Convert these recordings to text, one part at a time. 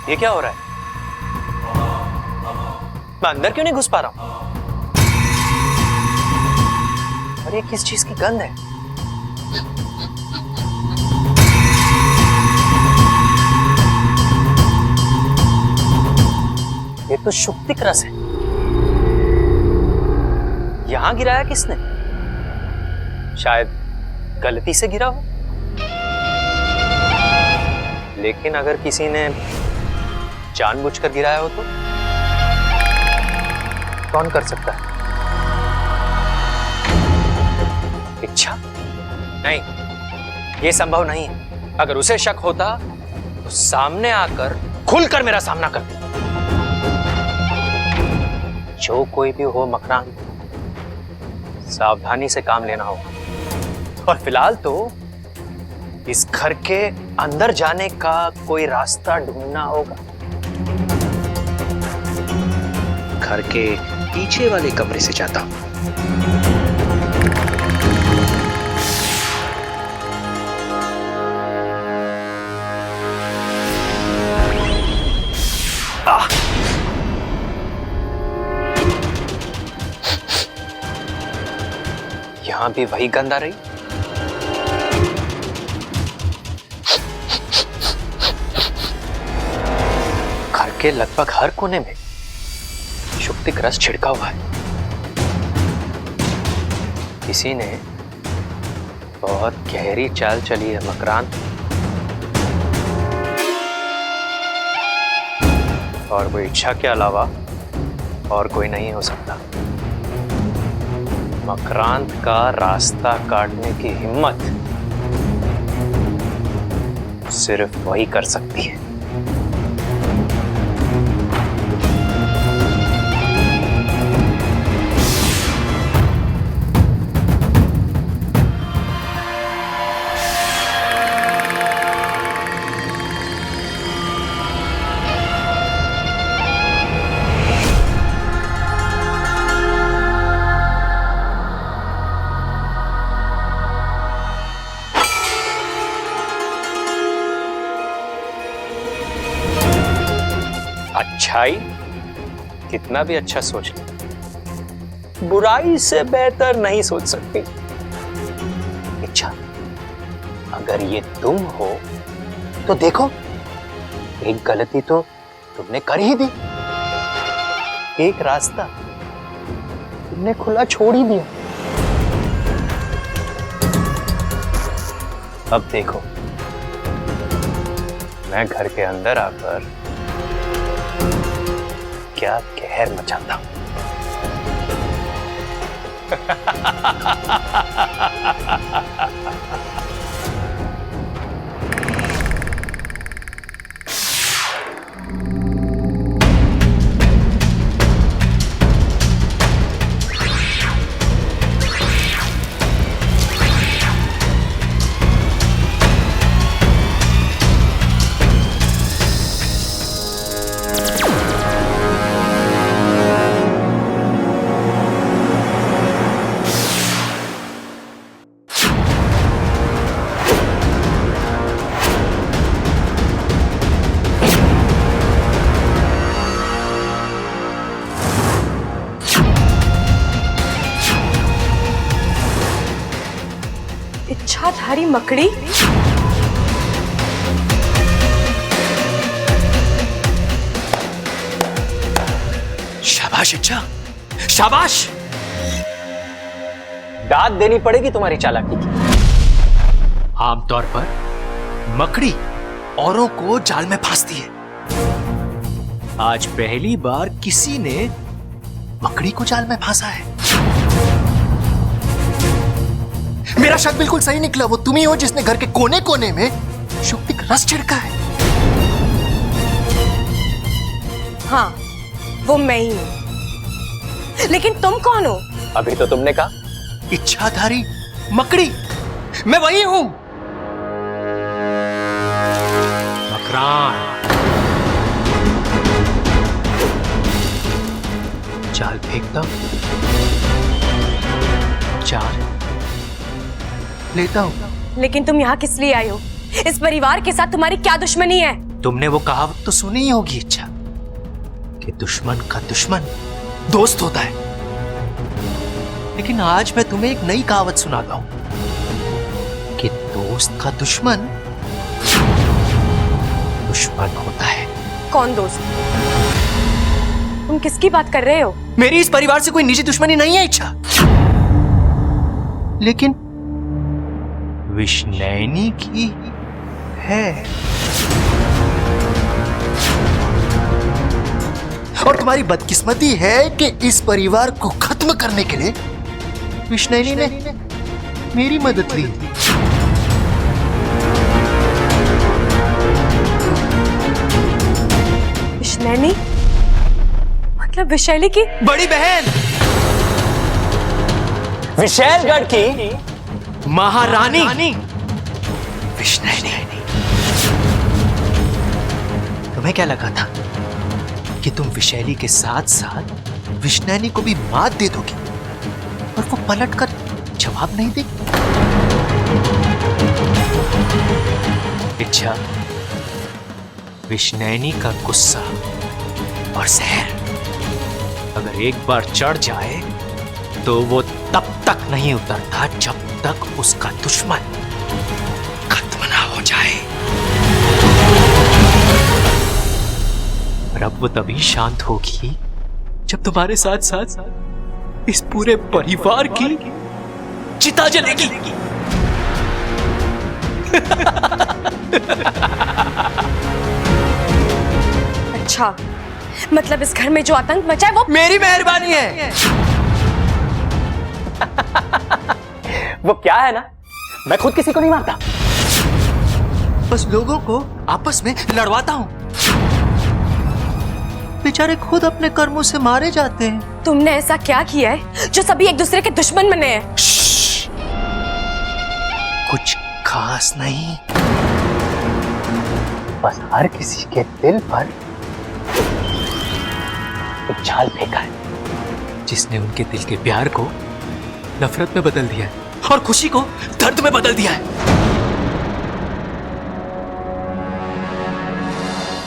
ये क्या हो रहा है? मैं अंदर क्यों नहीं घुस पा रहा हूं? और ये किस चीज की गंध है? ये तो शुक्तिक रस है। यहां गिराया किसने? शायद गलती से गिरा हो। लेकिन अगर किसी ने जानबूझकर गिराया हो तो कौन कर सकता है? इच्छा? नहीं, यह संभव नहीं है। अगर उसे शक होता तो सामने आकर खुलकर मेरा सामना करती। जो कोई भी हो मकरान, सावधानी से काम लेना होगा। और फिलहाल तो इस घर के अंदर जाने का कोई रास्ता ढूंढना होगा। घर के पीछे वाले कमरे से जाता हूं। यहां भी वही गंध आ रही। घर के लगभग हर कोने में शुक्तिक रस छिड़का हुआ है। किसी ने बहुत गहरी चाल चली है मकरान। और वो इच्छा के अलावा और कोई नहीं हो सकता। मकरांत का रास्ता काटने की हिम्मत सिर्फ वही कर सकती है। अच्छाई कितना भी अच्छा सोच ले, बुराई से बेहतर नहीं सोच सकती। इच्छा, अगर ये तुम हो तो देखो, एक गलती तो तुमने कर ही दी। एक रास्ता तुमने खुला छोड़ ही दिया। अब देखो, मैं घर के अंदर आकर क्या कहर मचाता हूं। इच्छाधारी मकड़ी? शाबाश इच्छा, शाबाश। दाद देनी पड़ेगी तुम्हारी चालाकी की। आमतौर पर मकड़ी औरों को जाल में फांसती है। आज पहली बार किसी ने मकड़ी को जाल में फांसा है। मेरा शक बिल्कुल सही निकला। वो तुम ही हो जिसने घर के कोने कोने में शुक्तिक रस छिड़का है। हाँ, वो मैं ही हूं। लेकिन तुम कौन हो? अभी तो तुमने कहा इच्छाधारी मकड़ी। मैं वही हूं। मकरान, जाल फेंकता हूं, जाल लेता हूं। लेकिन तुम यहाँ किस लिए आए हो? इस परिवार के साथ तुम्हारी क्या दुश्मनी है? तुमने वो कहावत तो सुनी ही होगी इच्छा, कि दुश्मन का दुश्मन दोस्त होता है। लेकिन आज मैं तुम्हें एक नई कहावत सुनाता हूं कि दोस्त का दुश्मन दुश्मन होता है। कौन दोस्त? तुम किसकी बात कर रहे हो? मेरी इस परिवार से कोई निजी दुश्मनी नहीं है इच्छा, लेकिन विष्णैनी की है। और तुम्हारी बदकिस्मती है कि इस परिवार को खत्म करने के लिए विष्णैनी ने मेरी मदद ली। विष्णैनी मतलब विशैली की बड़ी बहन, विशैलगढ़ की महारानी विष्णैनी। तुम्हें क्या लगा था कि तुम विशैली के साथ साथ विष्णैनी को भी मात दे दोगे और वो पलटकर जवाब नहीं देगी? इच्छा, विष्णैनी का गुस्सा और जहर अगर एक बार चढ़ जाए तो वो तब तक नहीं उतरता जब तक उसका दुश्मन खत्म ना हो जाए। और अब वो तभी शांत होगी जब तुम्हारे साथ साथ इस पूरे परिवार की चिता जलेगी। अच्छा, मतलब इस घर में जो आतंक मचा है वो मेरी मेहरबानी है। वो क्या है ना, मैं खुद किसी को नहीं मारता, बस लोगों को आपस में लड़वाता हूं। बेचारे खुद अपने कर्मों से मारे जाते हैं। तुमने ऐसा क्या किया है जो सभी एक दूसरे के दुश्मन बने हैं? कुछ खास नहीं, बस हर किसी के दिल पर एक जाल फेंका है जिसने उनके दिल के प्यार को नफरत में बदल दिया है और खुशी को दर्द में बदल दिया है।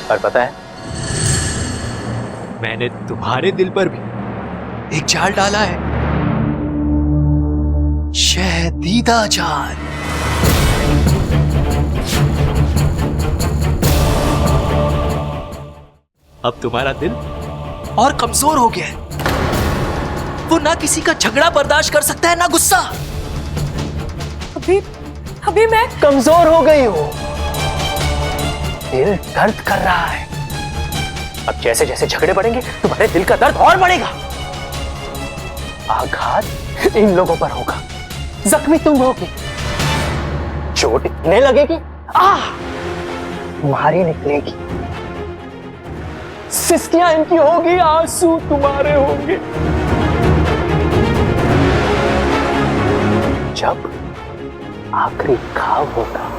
और पता है, मैंने तुम्हारे दिल पर भी एक जाल डाला है, शहदीदा जाल। अब तुम्हारा दिल और कमजोर हो गया है। वो ना किसी का झगड़ा बर्दाश्त कर सकता है ना गुस्सा। अभी मैं कमजोर हो गई हो, दिल दर्द कर रहा है। अब जैसे जैसे झगड़े बढ़ेंगे तुम्हारे दिल का दर्द और बढ़ेगा। आघात इन लोगों पर होगा, जख्मी तुम होगी, चोट इतने लगेगी तुम्हारी निकलेगी, सिस्कियां इनकी होगी, आंसू तुम्हारे होंगे। जब आखिरी घाव होगा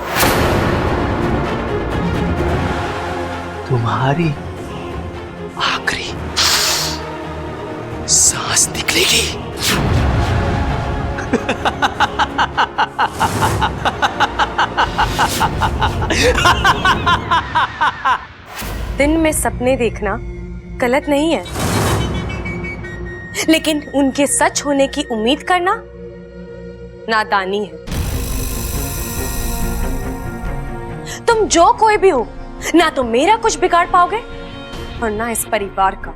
तुम्हारी आखिरी सांस निकलेगी। दिन में सपने देखना गलत नहीं है, लेकिन उनके सच होने की उम्मीद करना नादानी है। तुम जो कोई भी हो, ना तो मेरा कुछ बिगाड़ पाओगे और ना इस परिवार का,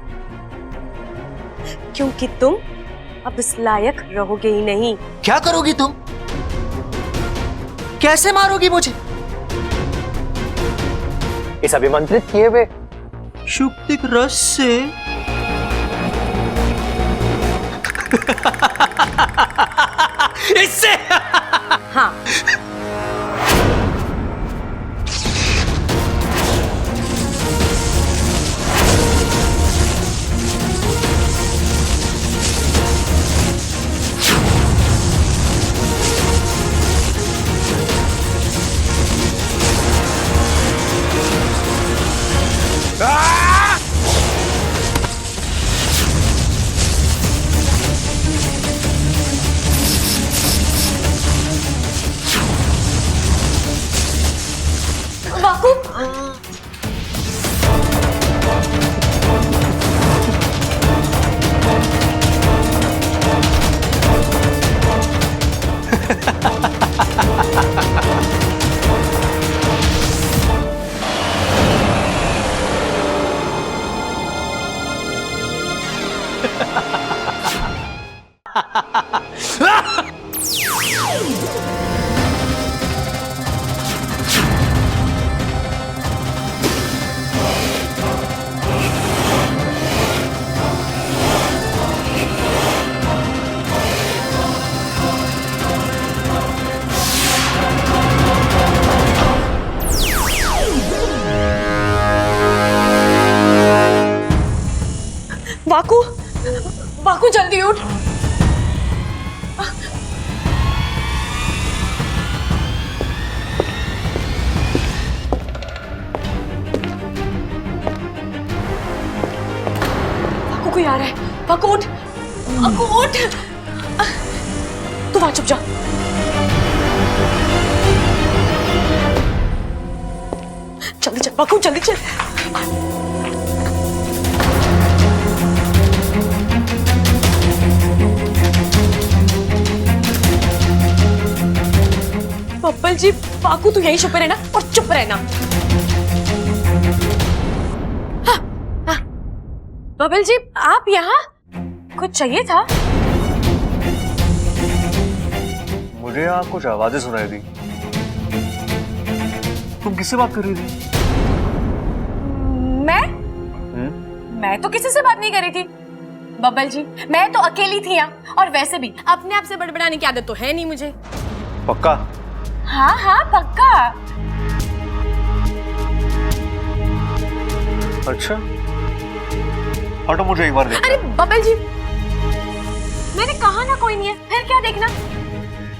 क्योंकि तुम अब इस लायक रहोगे ही नहीं। क्या करोगी तुम? कैसे मारोगी मुझे? इस अभिमंत्रित किए हुए शुक्तिक रस से? इससे? हाँ, जल्दी उठ। पाकू कोई आ रहा है। पाकू उठ, पाकू उठ। तू वहां चुप जा। जल्दी चल पाकू, जल्दी चल। बब्बल जी, पाकू तू यहीं छुपे रहना और चुप रहना। हाँ, हाँ। बब्बल जी, आप यहाँ? कुछ चाहिए था? मुझे यहाँ कुछ आवाजें सुनाई दी। तुम किससे बात कर रही थी? मैं तो किसी से बात नहीं कर रही थी बब्बल जी। मैं तो अकेली थी यहाँ, और वैसे भी अपने आप से बड़बड़ाने की आदत तो है नहीं मुझे। पक्का? हाँ हाँ पक्का। अच्छा, हटो, मुझे एक बार देखना। अरे बब्बल जी, मैंने कहा ना कोई नहीं है, फिर क्या देखना?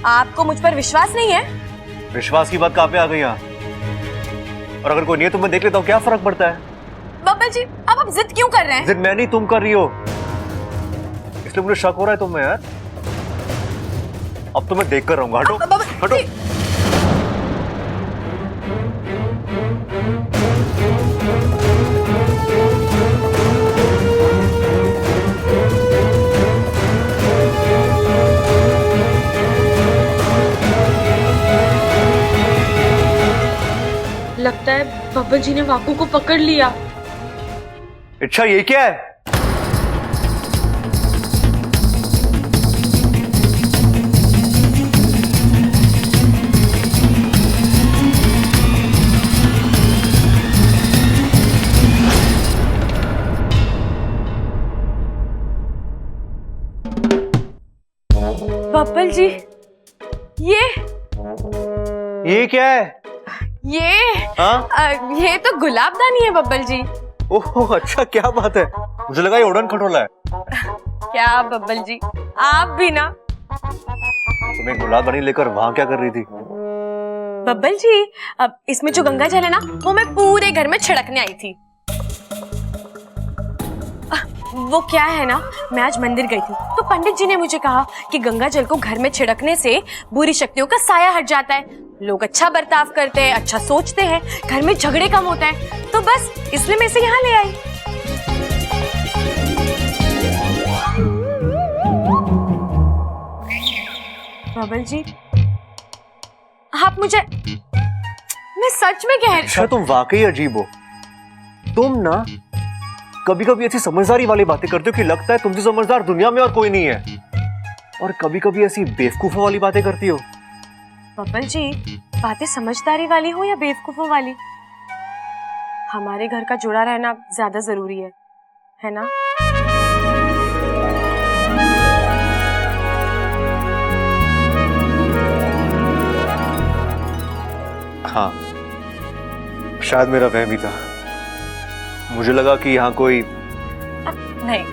आपको मुझ पर विश्वास नहीं है? विश्वास की बात कहाँ पे आ गई यहाँ? और अगर कोई नहीं है तो मैं देख लेता हूँ, क्या फर्क पड़ता है? बब्बल जी, अब आप जिद क्यों कर रहे हैं? जिद मैं नहीं, तुम कर रही हो, इसलिए मुझे शक हो रहा है तुम्हें यार। अब तो मैं देख कर रहूंगा। हटो, हटो। लगता है बब्बल जी ने वाकू को पकड़ लिया। अच्छा, ये क्या है? बब्बल जी, ये क्या है? ये हाँ? ये तो गुलाबदानी है बब्बल जी। ओह अच्छा, क्या बात है, मुझे लगा ये उड़न खटोला है। क्या बब्बल जी, आप भी ना। तुम्हें गुलाबदानी लेकर वहां क्या कर रही थी? बब्बल जी, अब इसमें जो गंगा जल है ना, वो मैं पूरे घर में छिड़कने आई थी। वो क्या है ना, मैं आज मंदिर गई थी तो पंडित जी ने मुझे कहा कि गंगा जल को घर में छिड़कने से बुरी शक्तियों का साया हट जाता है, लोग अच्छा बर्ताव करते हैं, अच्छा सोचते हैं, घर में झगड़े कम होते हैं। तो बस इसलिए मैं इसे यहाँ ले आई। बब्बल जी, आप मुझे, मैं सच में कह रही। अच्छा, तुम वाकई अजीब हो। तुम ना कभी कभी ऐसी समझदारी वाली बातें करते हो कि लगता है तुमसे समझदार दुनिया में और कोई नहीं है, और कभी कभी ऐसी बेवकूफों वाली बातें करती हो। बब्बल जी, बातें समझदारी वाली हो या बेवकूफों वाली, हमारे घर का जुड़ा रहना ज्यादा जरूरी है ना? हाँ, शायद मेरा वहम ही था। मुझे लगा कि यहाँ कोई नहीं।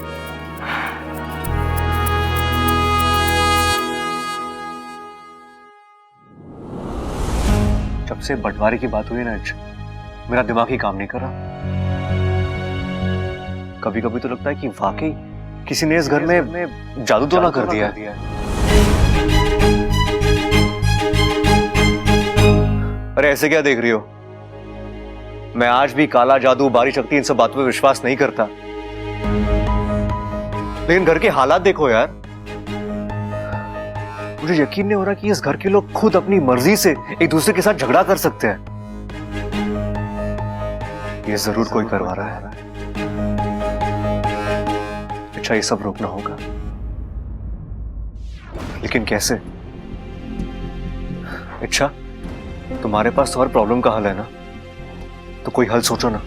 जब से बंटवारे की बात हुई ना, मेरा दिमाग ही काम नहीं कर रहा। कभी कभी तो लगता है कि वाकई किसी ने इस घर में जादू तो ना कर दिया है। अरे ऐसे क्या देख रही हो? मैं आज भी काला जादू, बारी शक्ति, इन सब बातों पे विश्वास नहीं करता, लेकिन घर के हालात देखो यार। मुझे यकीन नहीं हो रहा कि इस घर के लोग खुद अपनी मर्जी से एक दूसरे के साथ झगड़ा कर सकते हैं। ये जरूर कोई करवा रहा है। अच्छा, ये सब रोकना होगा, लेकिन कैसे? अच्छा, तुम्हारे पास तो हर प्रॉब्लम का हल है ना, तो कोई हल सोचो ना।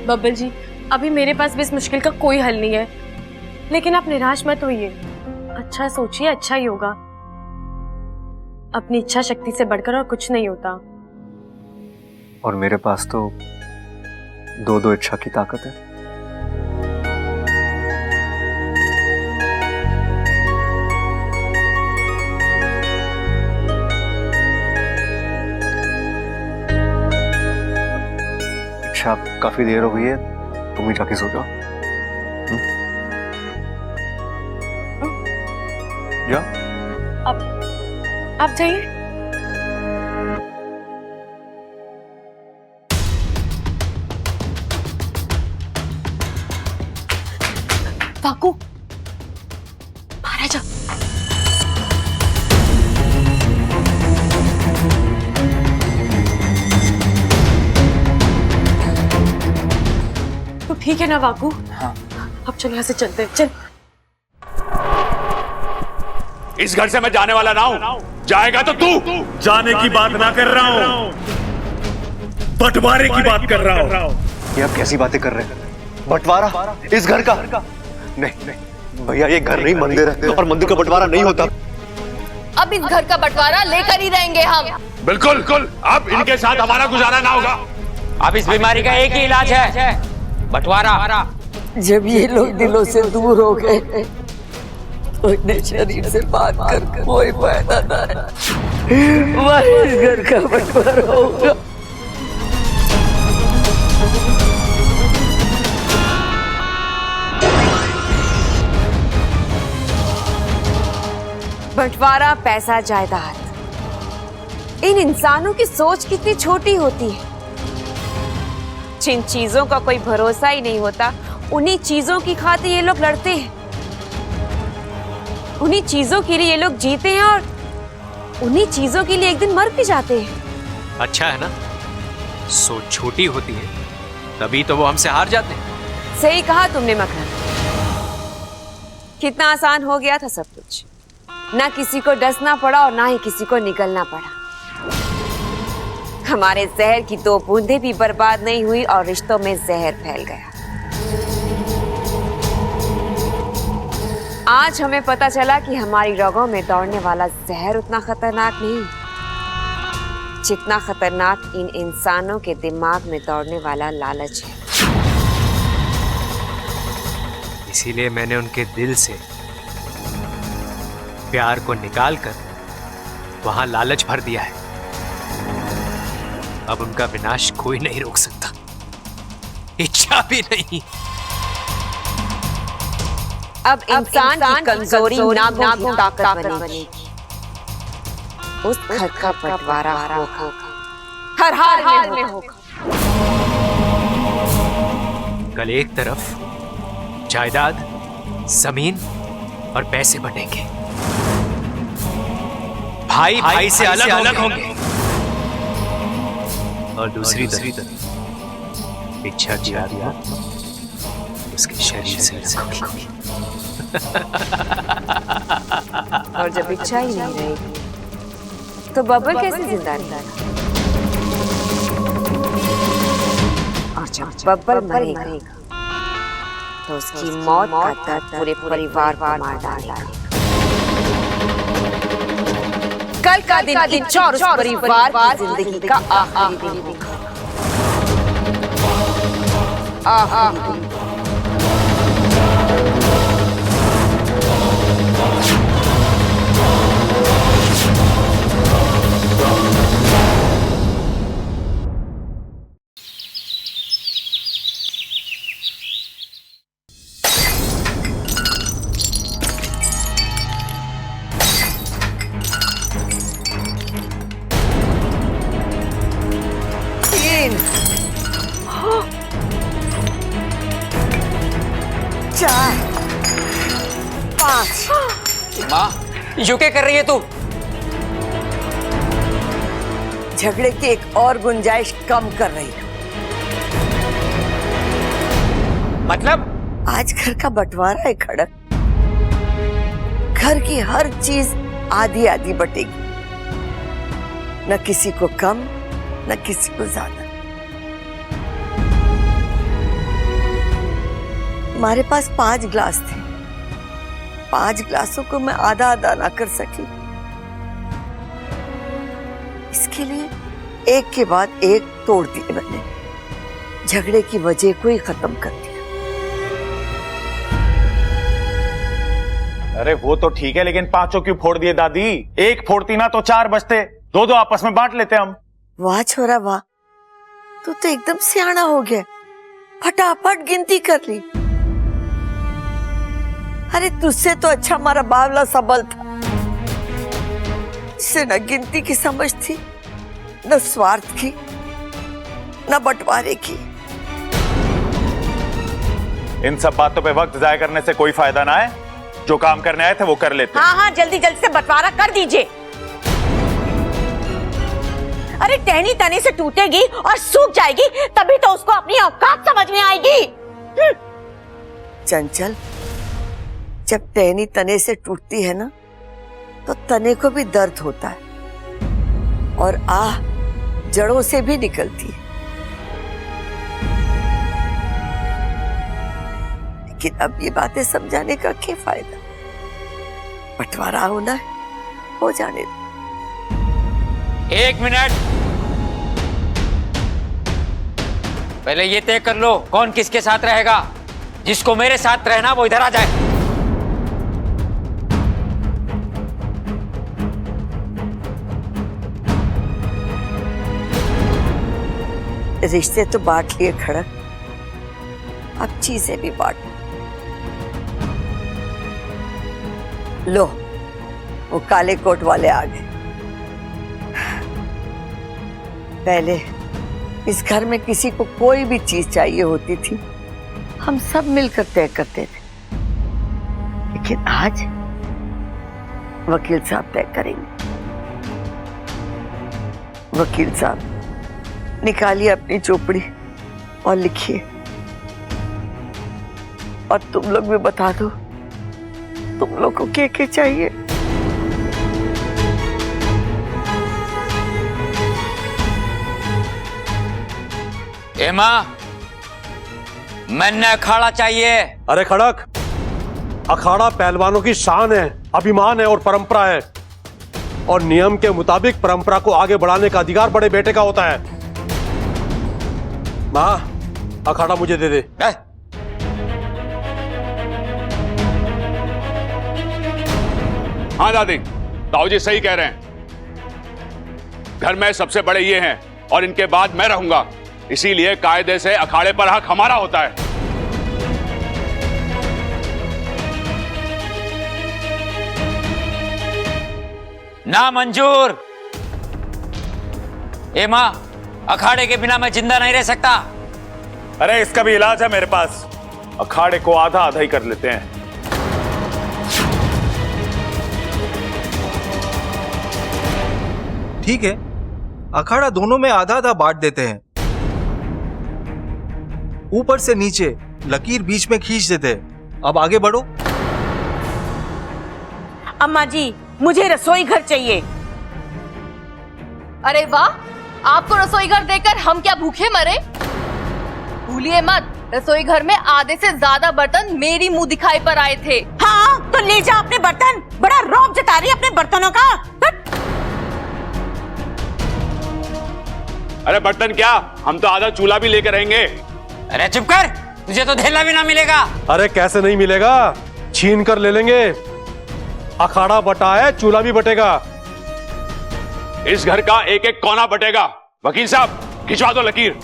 बब्बल जी, अभी मेरे पास भी इस मुश्किल का कोई हल नहीं है, लेकिन आप निराश मत होइए। अच्छा सोचिए, अच्छा ही होगा। अपनी इच्छा शक्ति से बढ़कर और कुछ नहीं होता। और मेरे पास तो दो इच्छा की ताकत है। अच्छा काफी देर हो गई है, तुम ही जाके सो जाओ। जाओ। आप जाइए। वाकू, महाराजा। तो ठीक है ना वाकू? हाँ। अब चलो यहाँ से चलते हैं, चल। इस घर से मैं जाने वाला ना हूं, जाएगा तो तू। जाने की बात ना कर रहा हूं, बंटवारे की बात कर रहा हूं। ये आप कैसी बातें कर रहे हैं? बंटवारा इस घर का? नहीं नहीं भैया, ये घर नहीं मंदिर है, और मंदिर का बंटवारा नहीं होता। अब इस घर का बंटवारा लेकर ही रहेंगे हम। बिल्कुल बिल्कुल, अब इनके साथ हमारा गुजारा ना होगा। अब इस बीमारी का एक ही इलाज है, बंटवारा। जब ये लोग दिलों से दूर हो गए तो इन्हें शरीर से बात कर कोई फायदा ना है। वही इस घर का बंटवारा होगा। बंटवारा, पैसा, जायदाद, इन इंसानों की सोच कितनी छोटी होती है। जिन चीजों का कोई भरोसा ही नहीं होता, उन्हीं चीजों की खातिर ये लोग लड़ते हैं, उन्हीं चीजों के लिए ये लोग जीते हैं और उन्हीं चीजों के लिए एक दिन मर भी जाते हैं। अच्छा है ना, सोच छोटी होती है तभी तो वो हमसे हार जाते हैं। सही कहा तुमने मकरंद, कितना आसान हो गया था सब कुछ। ना किसी को डसना पड़ा और ना ही किसी को निकलना पड़ा। हमारे जहर की 2 बूंदें भी बर्बाद नहीं हुई और रिश्तों में जहर फैल गया। आज हमें पता चला कि हमारी रगों में दौड़ने वाला जहर उतना खतरनाक नहीं जितना खतरनाक इन इंसानों के दिमाग में दौड़ने वाला लालच है। इसीलिए मैंने उनके दिल से प्यार को निकालकर वहां लालच भर दिया है। अब उनका विनाश कोई नहीं रोक सकता, इच्छा भी नहीं। अब इंसान की कमजोरी नागों ताकत बनेगी। उस घर का बंटवारा होगा, हर हाल में होगा। कल एक तरफ जायदाद, जमीन और पैसे बनेंगे, भाई भाई से अलग होंगे, और दूसरी तरफ इच्छा की आत्मा उसके शरीर से अलग होगी। और जब इच्छा ही नहीं रहेगी तो बबल कैसे जिंदा रहेगा? और जब बबल मरेगा तो उसकी मौत का दर्द पूरे परिवार को मार डालेगा। कल का दिन चौर परिवार की जिंदगी का आखिरी दिन होगा। माँ, यू क्या कर रही है तू? झगड़े की एक और गुंजाइश कम कर रही हूँ। मतलब? आज घर का बंटवारा है खड़क। घर की हर चीज आधी आधी बटेगी, न किसी को कम न किसी को ज्यादा। हमारे पास 5 ग्लास थे, 5 ग्लासों को मैं आधा आधा ना कर सकी। इसके लिए एक के बाद एक तोड़ दिए मैंने, झगड़े की वजह को ही खत्म कर दिया। अरे वो तो ठीक है, लेकिन 5 क्यों फोड़ दिए दादी? एक फोड़ती ना तो 4 बचते, 2 आपस में बांट लेते हम। वाह छोरा वाह, तू तो एकदम सियाना हो गया, फटाफट गिनती कर ली। अरे तुझसे तो अच्छा हमारा बावला सबल था, जिसे न गिनती की समझ थी, न स्वार्थ की, न बंटवारे की। इन सब बातों पे वक्त जाया करने से कोई फायदा ना है। जो काम करने आए थे वो कर लेते। हाँ हाँ, जल्दी जल्दी से बंटवारा कर दीजिए। अरे टहनी तने से टूटेगी और सूख जाएगी, तभी तो उसको अपनी औकात समझ में आएगी। चंचल, जब टहनी तने से टूटती है ना, तो तने को भी दर्द होता है और आह जड़ों से भी निकलती है। लेकिन अब ये बातें समझाने का क्या फायदा? बंटवारा होना है, हो जाने दो। 1 मिनट, पहले ये तय कर लो कौन किसके साथ रहेगा। जिसको मेरे साथ रहना वो इधर आ जाए। रिश्ते तो बांट लिए खड़क, अब चीजें भी बांट लो। वो काले कोट वाले आ गए। पहले इस घर में किसी को कोई भी चीज चाहिए होती थी, हम सब मिलकर तय करते थे, लेकिन आज वकील साहब तय करेंगे। वकील साहब, निकालिए अपनी चोपड़ी और लिखिए, और तुम लोग भी बता दो तुम लोग को क्या चाहिए। एमा, मैंने अखाड़ा चाहिए। अरे खड़क, अखाड़ा पहलवानों की शान है, अभिमान है और परंपरा है, और नियम के मुताबिक परंपरा को आगे बढ़ाने का अधिकार बड़े बेटे का होता है। माँ, अखाड़ा मुझे दे दे। हाँ दादी, ताऊजी सही कह रहे हैं। घर में सबसे बड़े ये हैं और इनके बाद मैं रहूंगा, इसीलिए कायदे से अखाड़े पर हक हमारा होता है। ना मंजूर। एमा, अखाड़े के बिना मैं जिंदा नहीं रह सकता। अरे इसका भी इलाज है मेरे पास। अखाड़े को आधा आधा ही कर लेते हैं। ठीक है, अखाड़ा दोनों में आधा आधा बांट देते हैं। ऊपर से नीचे लकीर बीच में खींच देते हैं। अब आगे बढ़ो। अम्मा जी, मुझे रसोई घर चाहिए। अरे वाह, आपको रसोई घर देकर हम क्या भूखे मरे? भूलिए मत, रसोई घर में आधे से ज्यादा बर्तन मेरी मुंह दिखाई पर आए थे। हाँ तो ले जा अपने बर्तन। बड़ा रौब जता रही अपने बर्तनों का। अरे बर्तन क्या, हम तो आधा चूल्हा भी लेकर रहेंगे। अरे चुप कर, तुझे तो धेला भी ना मिलेगा। अरे कैसे नहीं मिलेगा, छीन कर ले लेंगे। अखाड़ा बटा है, चूल्हा भी बटेगा। इस घर का एक एक कोना बटेगा। वकील साहब, खिंचवा दो लकीर।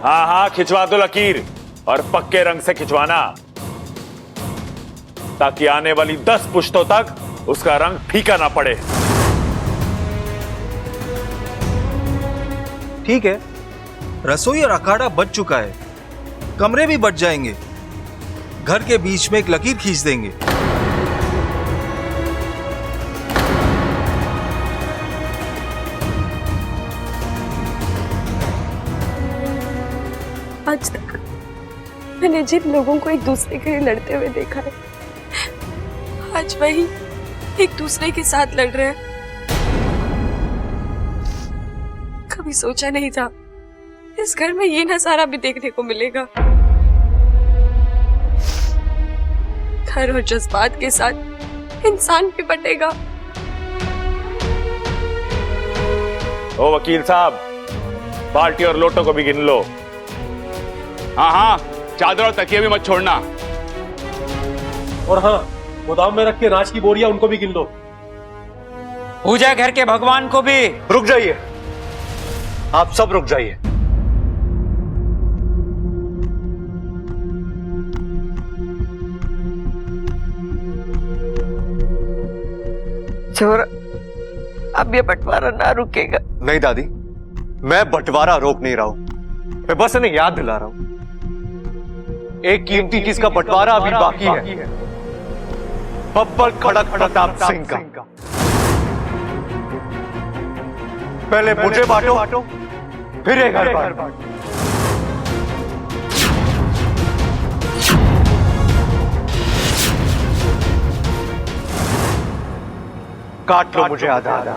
हाँ हाँ, खिंचवा दो लकीर, और पक्के रंग से खिंचवाना, ताकि आने वाली 10 पुश्तों तक उसका रंग फीका ना पड़े। ठीक है, रसोई और अखाड़ा बच चुका है, कमरे भी बच जाएंगे। घर के बीच में एक लकीर खींच देंगे। आज तक मैंने जिन लोगों को एक दूसरे के लिए लड़ते हुए देखा है, आज वही एक दूसरे के साथ लड़ रहे हैं। कभी सोचा नहीं था इस घर में ये नजारा भी देखने को मिलेगा। घर और जज्बात के साथ इंसान भी बटेगा। ओ वकील साहब, बाल्टी और लोटों को भी गिन लो। हाँ हाँ, चादर और तकिए भी मत छोड़ना। और हाँ, गोदाम में रख के अनाज की बोरियां, उनको भी गिन लो। पूजा घर के भगवान को भी। रुक जाइए, आप सब रुक जाइए। छोरा, अब ये बंटवारा ना रुकेगा। नहीं दादी, मैं बंटवारा रोक नहीं रहा हूं, मैं बस इन्हें याद दिला रहा हूं। एक कीमती चीज का बंटवारा अभी बाकी है, बब्बल खड़क प्रताप सिंह का। पहले मुझे बांटो, फिर ये घर बांटो। काट लो मुझे आधा आधा।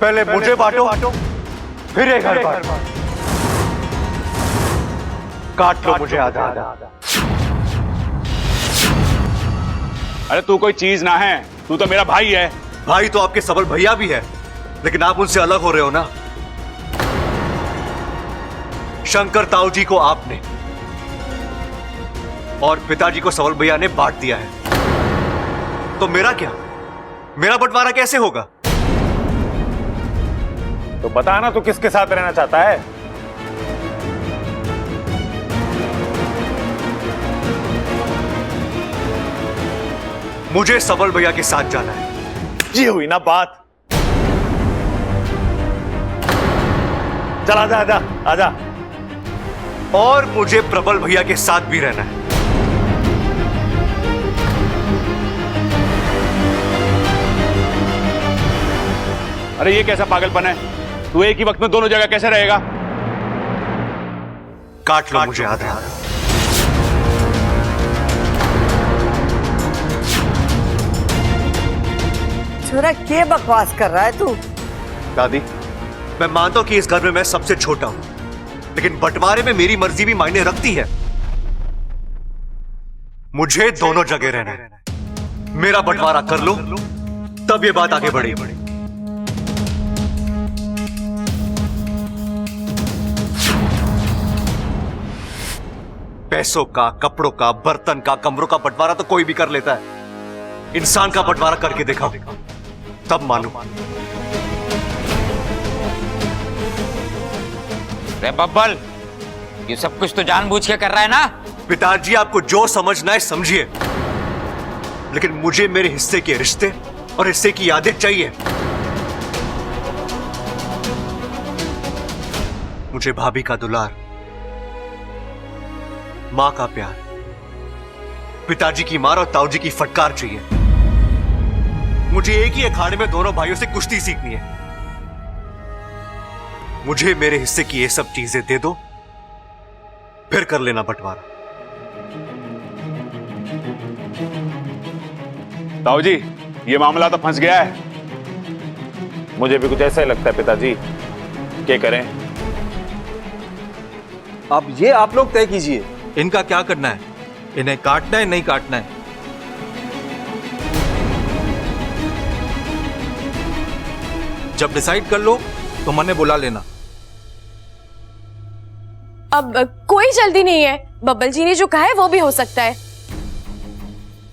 पहले मुझे बांटो, फिर ये घर बांटो। काट लो मुझे आधा आधा। अरे तू कोई चीज ना है, तू तो मेरा भाई है। भाई तो आपके सबल भैया भी है, लेकिन आप उनसे अलग हो रहे हो ना। शंकर ताऊ जी को आपने और पिताजी को सबल भैया ने बांट दिया है, तो मेरा क्या? मेरा बंटवारा कैसे होगा? तो बताना तू किसके साथ रहना चाहता है? मुझे सबल भैया के साथ जाना है। ये हुई ना बात। चल आजा आजा आजा। और मुझे प्रबल भैया के साथ भी रहना है। अरे ये कैसा पागलपन है? तू एक ही वक्त में दोनों जगह कैसे रहेगा? काट लो मुझे आधा आधा। छोरा, क्या बकवास कर रहा है तू? दादी, मैं मानता हूं कि इस घर में मैं सबसे छोटा हूं, लेकिन बंटवारे में मेरी मर्जी भी मायने रखती है। मुझे दोनों जगह रहना है। मेरा बंटवारा कर लो, तब ये बात आगे बढ़ेगी। पैसों का, कपड़ों का, बर्तन का, कमरों का बंटवारा तो कोई भी कर लेता है। इंसान का बंटवारा करके दिखाओ, तब मालूम। रे बब्बल, ये सब कुछ तो जानबूझ के कर रहा है ना? पिताजी, आपको जो समझना है समझिए, लेकिन मुझे मेरे हिस्से के रिश्ते और हिस्से की यादें चाहिए। मुझे भाभी का दुलार, मां का प्यार, पिताजी की मार और ताऊजी की फटकार चाहिए। मुझे एक ही अखाड़े में दोनों भाइयों से कुश्ती सीखनी है। मुझे मेरे हिस्से की ये सब चीजें दे दो, फिर कर लेना बंटवारा। ताऊ जी, ये मामला तो फंस गया है। मुझे भी कुछ ऐसा ही लगता है पिताजी। क्या करें? अब ये आप लोग तय कीजिए, इनका क्या करना है? इन्हें काटना है, नहीं काटना है? जब डिसाइड कर लो तो मने बुला लेना। अब कोई जल्दी नहीं है, बब्बल जी ने जो कहा है वो भी हो सकता है।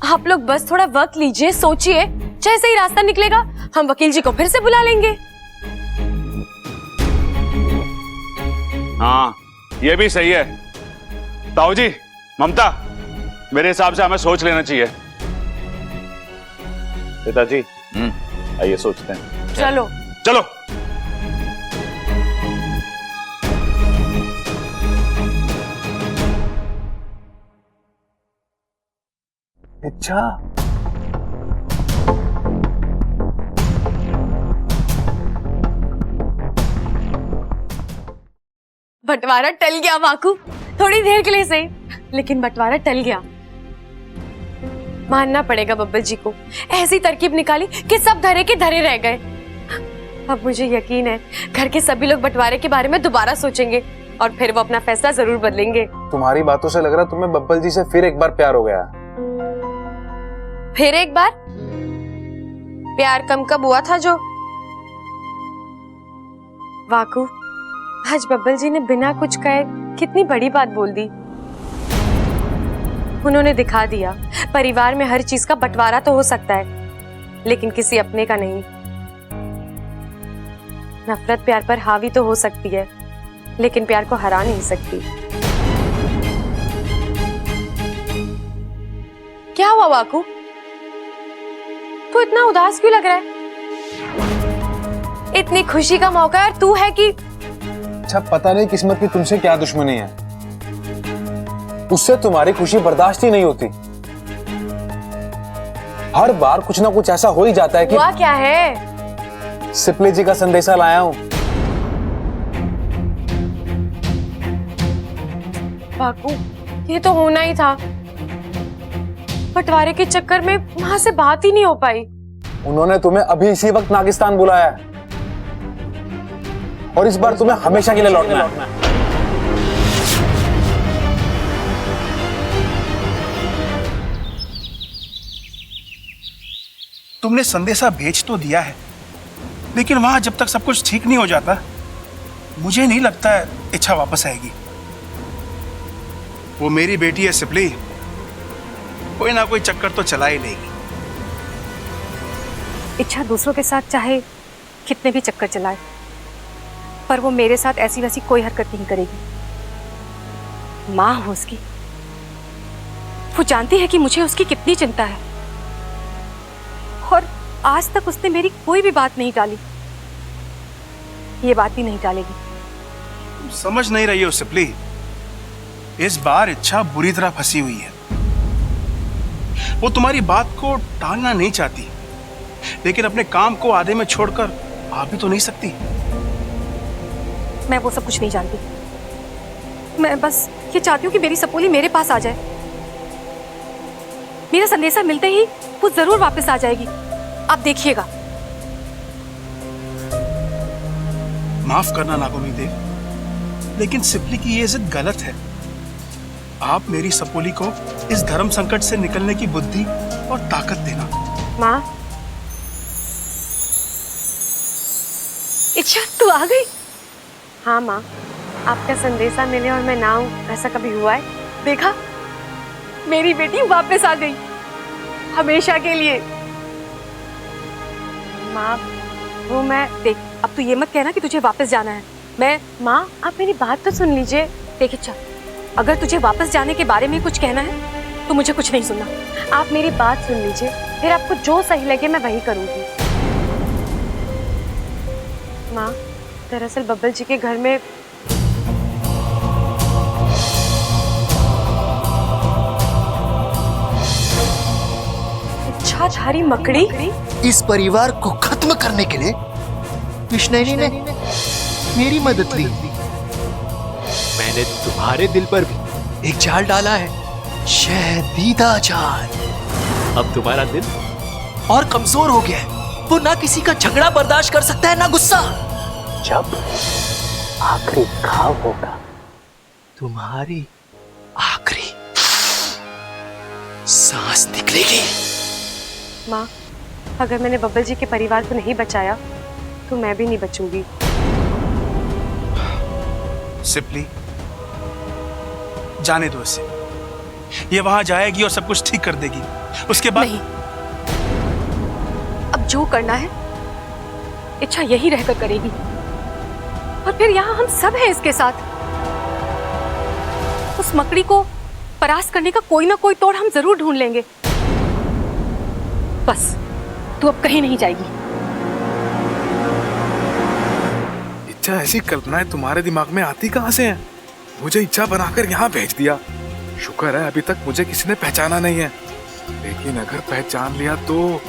आप लोग बस थोड़ा वक्त लीजिए, सोचिए, जैसे ही रास्ता निकलेगा हम वकील जी को फिर से बुला लेंगे। हाँ, ये भी सही है। ताऊ जी, ममता, मेरे हिसाब से हमें सोच लेना चाहिए। पिताजी, आइए सोचते हैं। चलो चलो। अच्छा, बंटवारा टल गया वाकू, थोड़ी देर के लिए सही, लेकिन बंटवारा टल गया। मानना पड़ेगा बब्बल जी को, ऐसी तरकीब निकाली कि सब धरे के धरे रह गए। अब मुझे यकीन है घर के सभी लोग बंटवारे के बारे में दोबारा सोचेंगे और फिर वो अपना फैसला जरूर बदलेंगे। तुम्हारी बातों से लग रहा तुम्हें बब्बल जी से फिर एक बार प्यार हो गया। फिर एक बार प्यार कम कब हुआ था जो? वाकू, आज बब्बल जी ने बिना कुछ कहे कितनी बड़ी बात बोल दी। उन्होंने दिखा दिया परिवार में हर चीज का बंटवारा तो हो सकता है, लेकिन किसी अपने का नहीं। नफरत प्यार पर हावी तो हो सकती है, लेकिन प्यार को हरा नहीं सकती। क्या हुआ वाकू? तू इतना उदास क्यों लग रहा है? इतनी खुशी का मौका है और तू है कि अच्छा, पता नहीं किस्मत की तुमसे क्या दुश्मनी है, उससे तुम्हारी खुशी बर्दाश्त ही नहीं होती। हर बार कुछ ना कुछ ऐसा हो ही जाता है कि। हुआ क्या है? सिपली जी का संदेशा लाया हूं। बाकू, ये तो होना ही था। बंटवारे के चक्कर में वहां से बात ही नहीं हो पाई। उन्होंने तुम्हें अभी इसी वक्त नागिस्तान बुलाया है और इस बार तुम्हें हमेशा के लिए लौटना है। तुमने संदेशा भेज तो दिया है, लेकिन वहां जब तक सब कुछ ठीक नहीं हो जाता, मुझे नहीं लगता है इच्छा वापस आएगी। वो मेरी बेटी है सिपली, कोई ना कोई चक्कर तो चला ही लेगी। इच्छा दूसरों के साथ चाहे कितने भी चक्कर चलाए, पर वो मेरे साथ ऐसी वैसी कोई हरकत नहीं करेगी। माँ हो उसकी, वो जानती है कि मुझे उसकी कितनी चिंता है, और आज तक उसने मेरी कोई भी बात नहीं टाली। ये बात भी नहीं टालेगी। तुम समझ नहीं रही हो सिपली, इस बार इच्छा बुरी तरह फंसी हुई है। वो तुम्हारी बात को टालना नहीं चाहती, लेकिन अपने काम को आधे में छोड़कर आ भी तो नहीं सकती। मैं वो सब कुछ नहीं जानती। मैं बस ये चाहती हूँ कि मेरी सपोली मेरे पास आ जाए। मेरा संदेशा मिलते ही वो जरूर वापस आ जाएगी, आप देखिएगा। माफ करना नागोमी देव, लेकिन सिपली की ये जिद गलत है। आप मेरी सपोली को इस धर्म संकट से निकलने की बुद्धि और ताकत देना। माँ, इच्छा तू आ गई? हाँ माँ, आपका संदेशा मिले और मैं ना आऊं, ऐसा कभी हुआ है? देखा, मेरी बेटी वापस आ गई, हमेशा के लिए। माँ, वो मैं देख, अब तू ये मत कहना कि तुझे वापस जाना है। माँ, आप मेरी बात तो सुन लीजिए। देख इच्छा, अगर तुझे वापस जाने के बारे में कुछ कहना है तो मुझे कुछ नहीं सुनना। आप मेरी बात सुन लीजिए, फिर आपको जो सही लगे मैं वही करूंगी। माँ, दरअसल बब्बल जी के घर में इच्छाधारी मकड़ी। इस परिवार को खत्म करने के लिए कृष्णैनी ने मेरी मदद ली। मैंने तुम्हारे दिल पर भी एक जाल डाला है, शहदीदा जाल। अब तुम्हारा दिल और कमजोर हो गया है। वो ना किसी का झगड़ा बर्दाश्त कर सकता है, ना गुस्सा। जब आखिरी घाव होगा, तुम्हारी आखिरी सांस निकलेगी। माँ, अगर मैंने बब्बल जी के परिवार को नहीं बचाया तो मैं भी नहीं बचूंगी। सिपली, जाने दो इसे। ये वहां जाएगी और सब कुछ ठीक कर देगी। उसके बाद नहीं, अब जो करना है इच्छा यही रहकर करेगी, और फिर यहाँ हम सब हैं इसके साथ। उस मकड़ी को परास्त करने का कोई ना कोई तोड़ हम जरूर ढूंढ लेंगे। बस तू अब कहीं नहीं जाएगी। इच्छा ऐसी कल्पनाएं तुम्हारे दिमाग में आती कहाँ से हैं? मुझे इच्छा बनाकर यहाँ भेज दिया। शुक्र है अभी तक मुझे किसी ने पहचाना नहीं है, लेकिन अगर पहचान लिया तो।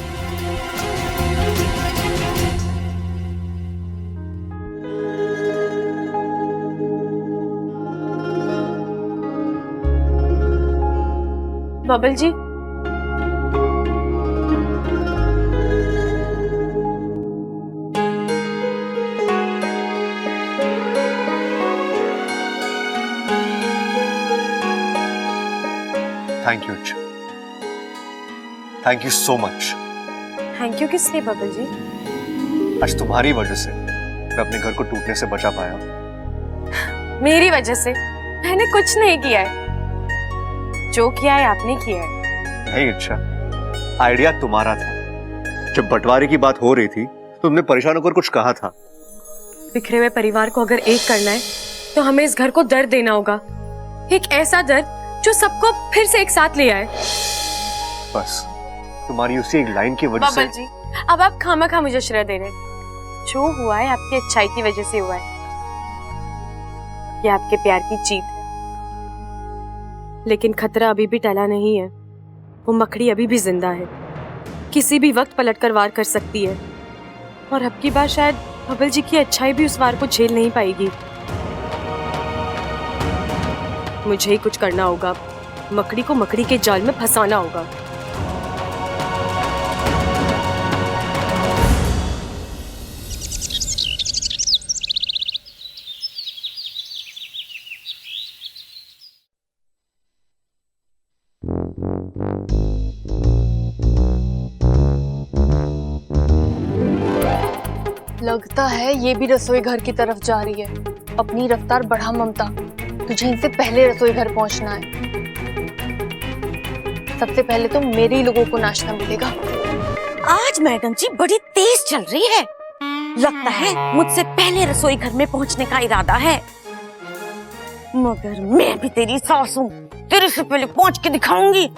Babbal ji, thank you, thank you so much. Thank you किस लिए बब्बल जी? आज तुम्हारी वजह से मैं अपने घर को टूटने से बचा पाया, मेरी वजह से? मैंने कुछ नहीं किया है, जो किया है आपने किया है। नहीं अच्छा, आइडिया तुम्हारा था। जब बंटवारे की बात हो रही थी तुमने परेशान होकर कुछ कहा था। बिखरे हुए परिवार को अगर एक करना है तो हमें इस घर को दर्द देना होगा, एक ऐसा दर्द जो सबको फिर से एक साथ ले आए। बस तुम्हारी उसी एक लाइन की वजह से। बबल जी, अब आप खामखा मुझे श्रेय दे रहे हैं। जो हुआ है आपकी अच्छाई की वजह से हुआ है, ये आपके प्यार की जीत है। लेकिन खतरा अभी भी टला नहीं है, वो मकड़ी अभी भी जिंदा है, किसी भी वक्त पलटकर वार कर सकती है। और अब की बार शायद बबल जी की अच्छाई भी उस वार को झेल नहीं पाएगी। मुझे ही कुछ करना होगा, मकड़ी को मकड़ी के जाल में फंसाना होगा। लगता है ये भी रसोई घर की तरफ जा रही है। अपनी रफ्तार बढ़ा ममता, तुझे इनसे पहले रसोई घर पहुंचना है। सबसे पहले तो मेरे ही लोगों को नाश्ता मिलेगा। आज मैडम जी बड़ी तेज चल रही है, लगता है मुझसे पहले रसोई घर में पहुंचने का इरादा है। मगर मैं भी तेरी सास हूँ, तेरे से पहले पहुंच के दिखाऊंगी।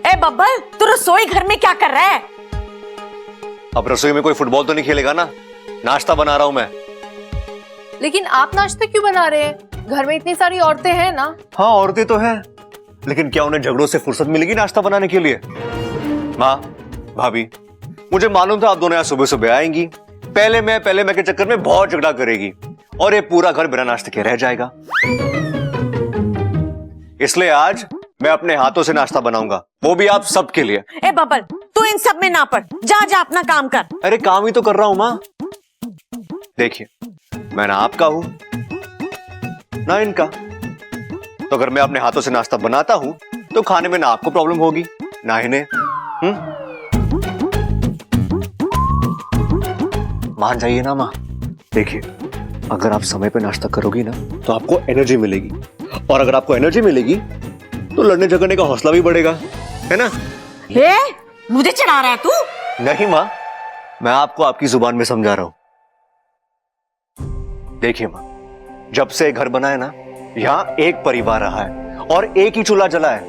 ए बब्बल, तू रसोई घर में क्या कर रहा है? अब रसोई में कोई फुटबॉल तो नहीं खेलेगा ना, नाश्ता बना रहा हूं मैं। लेकिन आप नाश्ते क्यों बना रहे हैं? घर में इतनी सारी औरतें हैं ना। हाँ औरतें तो हैं, लेकिन क्या उन्हें झगड़ों से फुर्सत मिलेगी नाश्ता बनाने के लिए? माँ, भाभी, मुझे मालूम था आप दोनों यहाँ सुबह सुबह आएंगी, पहले मैं के चक्कर में बहुत झगड़ा करेगी और ये पूरा घर बिना नाश्ते के रह जाएगा। इसलिए आज मैं अपने हाथों से नाश्ता बनाऊंगा, वो भी आप सबके लिए। ए बब्बल, तू इन सब में ना पड़, जा जा अपना काम कर। अरे काम ही तो कर रहा हूं माँ। देखिए, मैं ना आपका हूं ना इनका, तो अगर मैं अपने हाथों से नाश्ता बनाता हूं तो खाने में ना आपको प्रॉब्लम होगी ना इन्हें। मान जाइए ना माँ। देखिए, अगर आप समय पे नाश्ता करोगी ना तो आपको एनर्जी मिलेगी, और अगर आपको एनर्जी मिलेगी तो लड़ने झगड़ने का हौसला भी बढ़ेगा, है ना? हे, मुझे चढ़ा रहा है तू? नहीं माँ, मैं आपको आपकी जुबान में समझा रहा हूं। देखिए माँ, जब से घर बना है ना, यहां एक परिवार रहा है और एक ही चूल्हा जला है।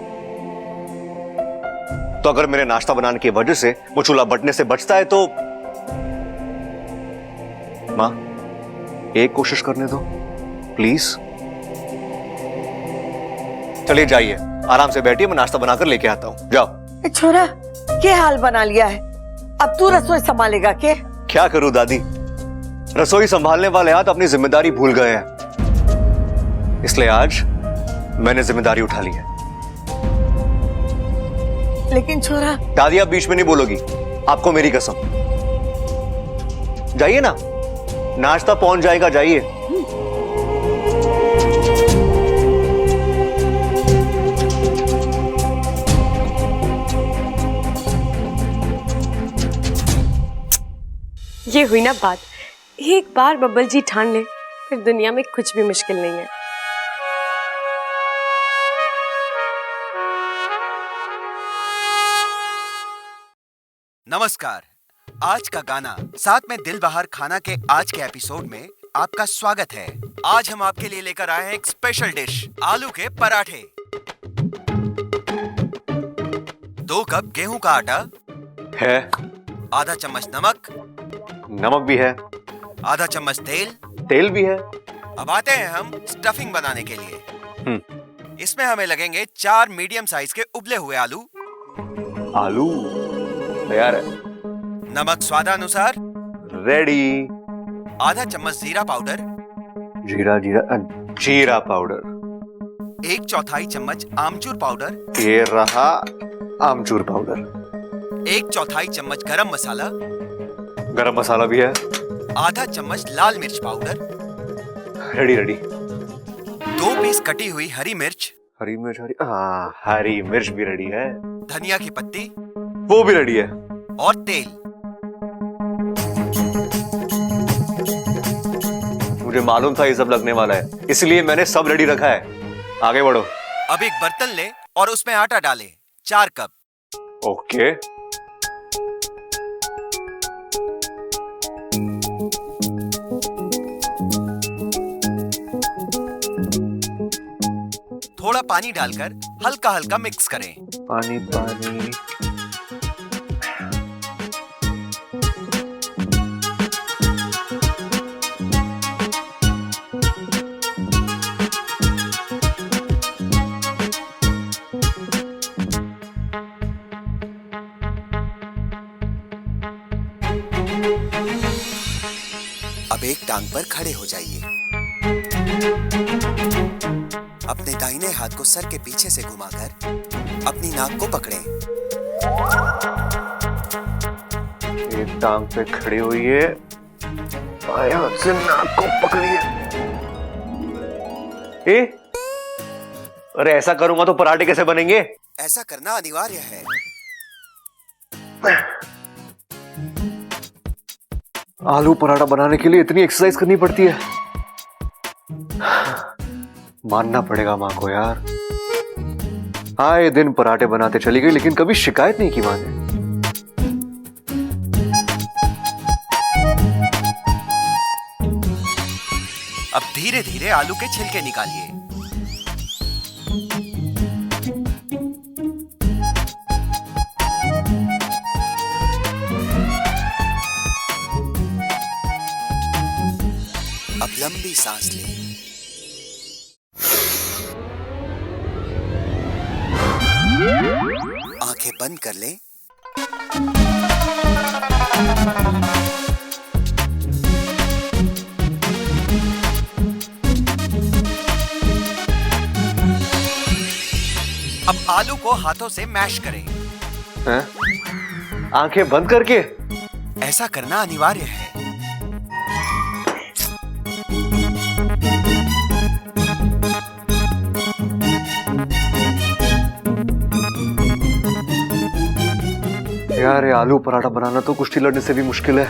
तो अगर मेरे नाश्ता बनाने की वजह से वो चूल्हा बटने से बचता है तो माँ, एक कोशिश करने दो प्लीज। चलिए जाइए, आराम से बैठिए, मैं नाश्ता बनाकर लेके आता हूं। जाओ। छोरा, क्या हाल बना लिया है? अब तू रसोई संभालेगा के? क्या करूं दादी, रसोई संभालने वाले हाथ अपनी जिम्मेदारी भूल गए हैं, इसलिए आज मैंने जिम्मेदारी उठा ली है। लेकिन छोरा। दादी आप बीच में नहीं बोलोगी, आपको मेरी कसम। जाइए ना, नाश्ता पहुंच जाएगा, जाइए। ये हुई ना बात, एक बार बब्बल जी ठान ले फिर दुनिया में कुछ भी मुश्किल नहीं है। नमस्कार, आज का गाना साथ में दिल बहार खाना के आज के एपिसोड में आपका स्वागत है। आज हम आपके लिए लेकर आए हैं एक स्पेशल डिश, आलू के पराठे। 2 कप गेहूं का आटा है, आधा चम्मच नमक भी है, आधा चम्मच तेल भी है। अब आते हैं हम स्टफिंग बनाने के लिए। इसमें हमें लगेंगे 4 मीडियम साइज के उबले हुए आलू तैयार है। नमक स्वादानुसार रेडी। आधा चम्मच जीरा पाउडर जीरा पाउडर। 1/4 चम्मच आमचूर पाउडर। ये रहा आमचूर पाउडर। 1/4 चम्मच गरम मसाला भी है। आधा चम्मच लाल मिर्च पाउडर। रेडी। 2 पीस कटी हुई हरी मिर्च, हाँ हरी मिर्च भी रेडी है, धनिया की पत्ती, वो भी रेडी है, और तेल। मुझे मालूम था ये सब लगने वाला है, इसलिए मैंने सब रेडी रखा है। आगे बढ़ो। अब एक बर्तन ले और उसमें आटा डाले, 4 कप। ओके। थोड़ा पानी डालकर हल्का हल्का मिक्स करें। पानी पानी। अब एक टांग पर खड़े हो जाइए। अपने दाहिने हाथ को सर के पीछे से घुमाकर अपनी नाक को पकड़ें। एक टांग पे खड़ी हुई है, बाएं हाथ से नाक को पकड़िए। अरे ऐसा करूंगा तो पराठे कैसे बनेंगे? ऐसा करना अनिवार्य है। आलू पराठा बनाने के लिए इतनी एक्सरसाइज करनी पड़ती है? मानना पड़ेगा मां को यार। आए दिन पराठे बनाते चली गई, लेकिन कभी शिकायत नहीं की मां ने। अब धीरे धीरे आलू के छिलके निकालिए। अब लंबी सांस लें। आंखें बंद कर लें। अब आलू को हाथों से मैश करें। हैं? आंखें बंद करके? ऐसा करना अनिवार्य है। यार ये आलू पराठा बनाना तो कुश्ती लड़ने से भी मुश्किल है।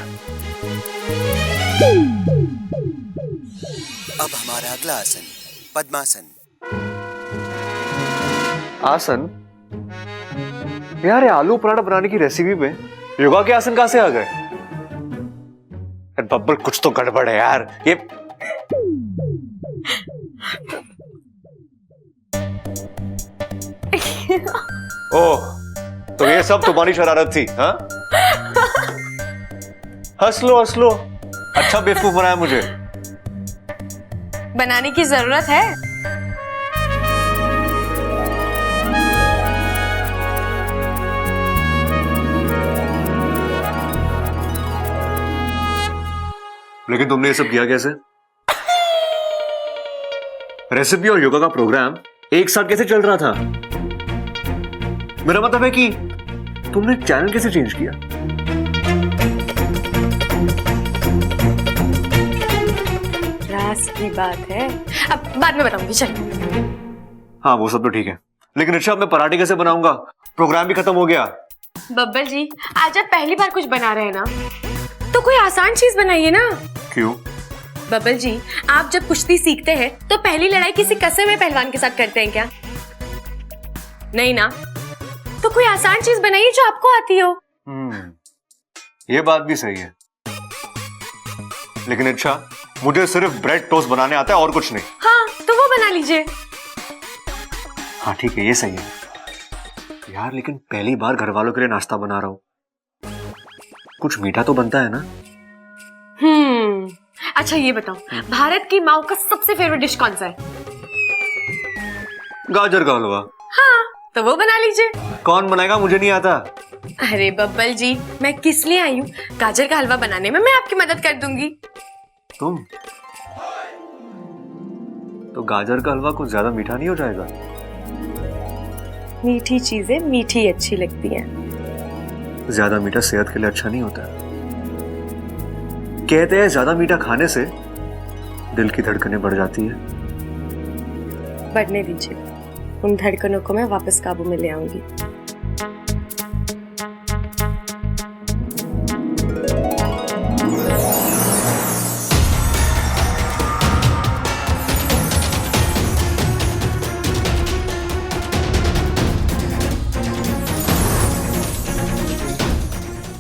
अब हमारा अगला आसन पद्मासन। आसन? यार ये आलू पराठा बनाने की रेसिपी में योगा के आसन कहां से आ गए? बब्बर कुछ तो गड़बड़ है यार। ये ओह, तो ये सब तुम्हारी शरारत थी? हाँ? हंस लो हंस लो, अच्छा बेवकूफ बनाया मुझे। बनाने की जरूरत है? लेकिन तुमने ये सब किया कैसे? रेसिपी और योगा का प्रोग्राम एक साथ कैसे चल रहा था? मेरा मतलब है कि तुमने चैनल कैसे चेंज किया? राज की बात है, अब बाद में बताऊंगी। चल। हाँ वो सब तो ठीक है, लेकिन अच्छा मैं पराठे कैसे बनाऊंगा? प्रोग्राम भी खत्म हो गया। बब्बर जी, आज आप पहली बार कुछ बना रहे हैं ना, तो कोई आसान चीज बनाइए ना। क्यों? बब्बर जी, आप जब कुश्ती सीखते हैं तो पहली लड़ाई किसी कसे हुए पहलवान के साथ करते हैं क्या? नहीं ना? तो कोई आसान चीज बनाइए जो आपको आती हो। ये बात भी सही है, लेकिन अच्छा मुझे सिर्फ ब्रेड टोस्ट बनाने आता है और कुछ नहीं। हाँ तो वो बना लीजिए। हाँ ठीक है, ये सही है यार, लेकिन पहली बार घर वालों के लिए नाश्ता बना रहा हूं, कुछ मीठा तो बनता है ना। अच्छा ये बताओ, भारत की माँ का सबसे फेवरेट डिश कौन सा है? गाजर का हलवा। हाँ तो वो बना लीजिए। कौन बनाएगा, मुझे नहीं आता। अरे बब्बल जी, मैं किस लिए आई हूँ? गाजर का हलवा बनाने में मैं आपकी मदद कर दूंगी। तुम तो गाजर का हलवा कुछ ज्यादा मीठा नहीं हो जाएगा? मीठी चीजें मीठी अच्छी लगती हैं। ज्यादा मीठा सेहत के लिए अच्छा नहीं होता। कहते हैं ज्यादा मीठा खाने से दिल की धड़कनें बढ़ जाती है। बढ़ने दीजिए, उन धड़कनों को मैं वापस काबू में ले आऊंगी।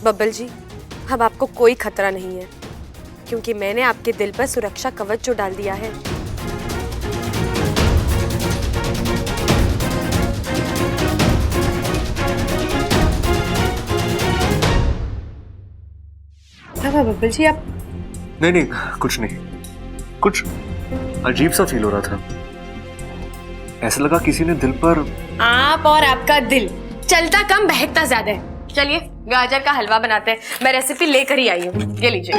बब्बल जी, अब आपको कोई खतरा नहीं है, क्योंकि मैंने आपके दिल पर सुरक्षा कवच जो डाल दिया है। क्या हुआ बब्बल जी, आप? नहीं, कुछ नहीं। कुछ अजीब सा फील हो रहा था। ऐसा लगा किसी ने दिल पर। आप और आपका दिल चलता कम बहकता ज्यादा है। चलिए गाजर का हलवा बनाते हैं, मैं रेसिपी लेकर ही आई हूँ, ये लीजिए।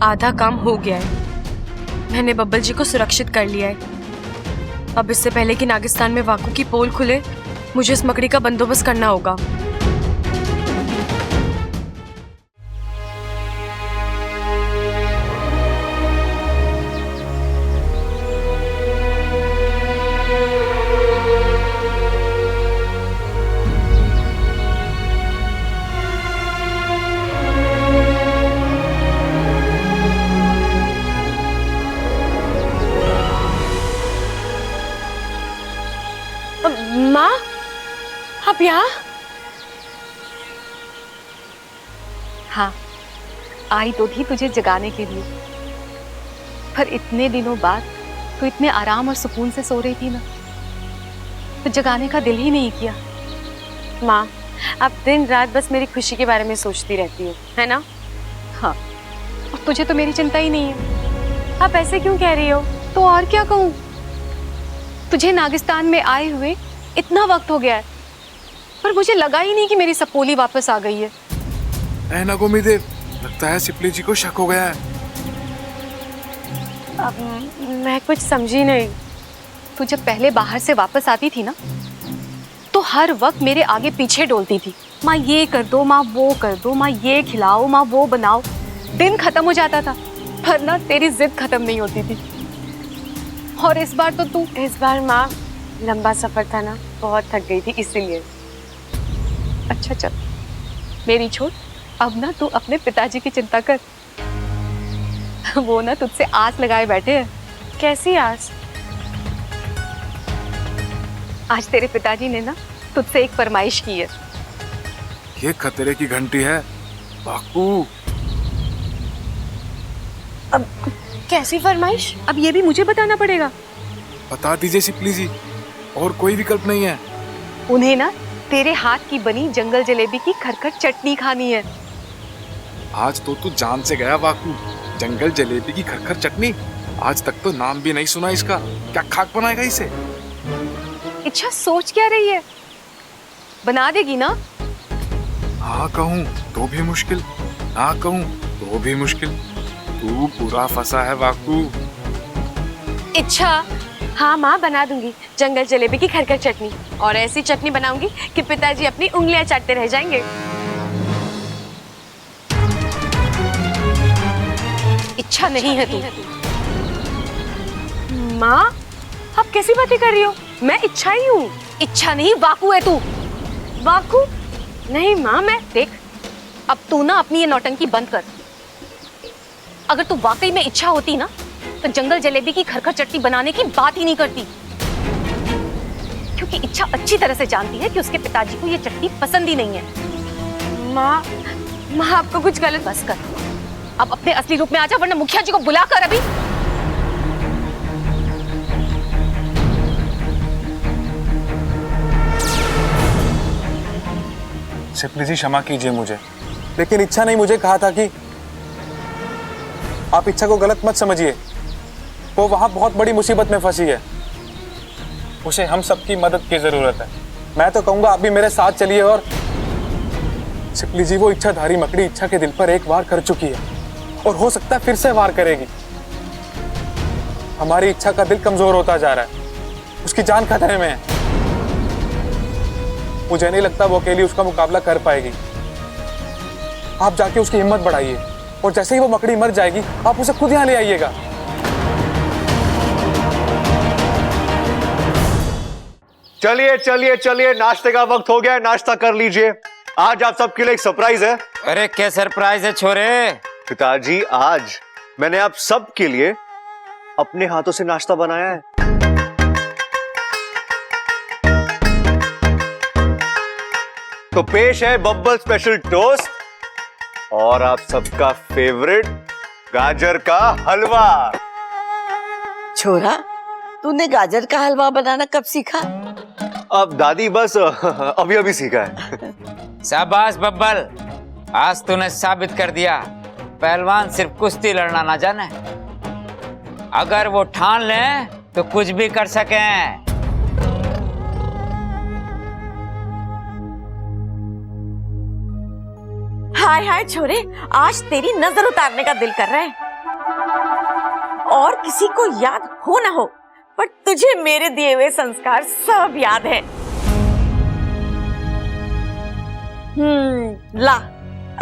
आधा काम हो गया है, मैंने बब्बल जी को सुरक्षित कर लिया है। अब इससे पहले कि नागिस्तान में वाकू की पोल खुले, मुझे इस मकड़ी का बंदोबस्त करना होगा। माँ, आप यहाँ? हाँ, आई तो थी तुझे जगाने के लिए, पर इतने दिनों बाद तू इतने आराम और सुकून से सो रही थी ना, तो जगाने का दिल ही नहीं किया। माँ, आप दिन रात बस मेरी खुशी के बारे में सोचती रहती हो, है ना? हाँ, और तुझे तो मेरी चिंता ही नहीं है। आप ऐसे क्यों कह रही हो? तो और क्या कहूँ, तुझे नागिस्तान में आए हुए इतना वक्त हो गया है, पर मुझे लगा ही नहीं कि मेरी सपोली वापस आ गई है। नगोमीदेव, लगता है सिपली जी को शक हो गया है। अब मैं कुछ समझी नहीं। तू जब पहले बाहर से वापस आती थी ना, तो हर वक्त मेरे आगे पीछे डोलती थी, माँ ये कर दो, माँ वो कर दो, माँ ये खिलाओ, माँ वो बनाओ। दिन खत्म हो जाता था, पर ना तेरी जिद खत्म नहीं होती थी। और इस बार तो तू। इस बार माँ लंबा सफर था ना, बहुत थक गई थी इसीलिए। अच्छा चल, मेरी छोड़, अब ना तू अपने पिताजी की चिंता कर। वो ना तुझसे आस लगाए बैठे हैं। कैसी आस? आज तेरे पिताजी ने ना तुझसे एक फरमाइश की है। ये खतरे की घंटी है बाकू। अब कैसी फरमाइश? अब ये भी मुझे बताना पड़ेगा। बता दीजिए सिपली जी, और कोई विकल्प नहीं है। उन्हें ना तेरे हाथ की बनी जंगल जलेबी की खरखर चटनी खानी है। आज तो तू जान से गया बाकू। जंगल जलेबी की खरखर चटनी, आज तक तो नाम भी नहीं सुना इसका। क्या खाक बनाएगा इसे? इच्छा सोच क्या रही है, बना देगी ना? हाँ कहूँ तो भी मुश्किल, ना कहूँ तो भी मुश्किल। तू पूरा फंसा है बाकू। इच्छा, हाँ माँ बना दूंगी जंगल जलेबी की खरखर चटनी, और ऐसी चटनी बनाऊंगी कि पिताजी अपनी उंगलियां चाटते रह जाएंगे। इच्छा नहीं है तू। माँ, आप कैसी बातें कर रही हो? मैं इच्छा ही हूँ। इच्छा नहीं, वाकू है तू। वाकू? नहीं माँ, मैं देख, अब तू ना अपनी ये नौटंकी बंद कर। अगर तू वाकई में इच्छा होती ना, तो जंगल जलेबी की खरखर चटनी बनाने की बात ही नहीं करती। क्योंकि इच्छा अच्छी तरह से जानती है कि उसके पिताजी को ये चटनी पसंद ही नहीं है। माँ आपको कुछ गलत। बस कर, अब अपने असली रूप में आ जा, वरना मुखिया जी को बुला कर अभी। सिपली जी क्षमा कीजिए मुझे, लेकिन इच्छा ने मुझे कहा था कि आप इच्छा को गलत मत समझिए। वो वहां बहुत बड़ी मुसीबत में फंसी है, उसे हम सबकी मदद की जरूरत है। मैं तो कहूंगा आप भी मेरे साथ चलिए। और सिपली जी, वो इच्छाधारी मकड़ी इच्छा के दिल पर एक वार कर चुकी है और हो सकता है फिर से वार करेगी। हमारी इच्छा का दिल कमजोर होता जा रहा है, उसकी जान खतरे में है। मुझे नहीं लगता वो अकेली उसका मुकाबला कर पाएगी। आप जाके उसकी हिम्मत बढ़ाइए, और जैसे ही वो मकड़ी मर जाएगी आप उसे खुद यहाँ ले आइएगा। चलिए चलिए चलिए, नाश्ते का वक्त हो गया है, नाश्ता कर लीजिए। आज आप सबके लिए एक सरप्राइज है। अरे क्या सरप्राइज है छोरे? पिताजी, आज मैंने आप सबके लिए अपने हाथों से नाश्ता बनाया है। तो पेश है बब्बल स्पेशल टोस्ट और आप सबका फेवरेट गाजर का हलवा। छोरा, तूने गाजर का हलवा बनाना कब सीखा? अब दादी बस अभी अभी सीखा है। शाबाश बब्बल, आज तूने साबित कर दिया पहलवान सिर्फ कुश्ती लड़ना ना जाने, अगर वो ठान ले तो कुछ भी कर सके। हाय हाय छोरे, आज तेरी नजर उतारने का दिल कर रहा है। और किसी को याद हो ना हो, पर तुझे मेरे दिए हुए संस्कार सब याद है। ला,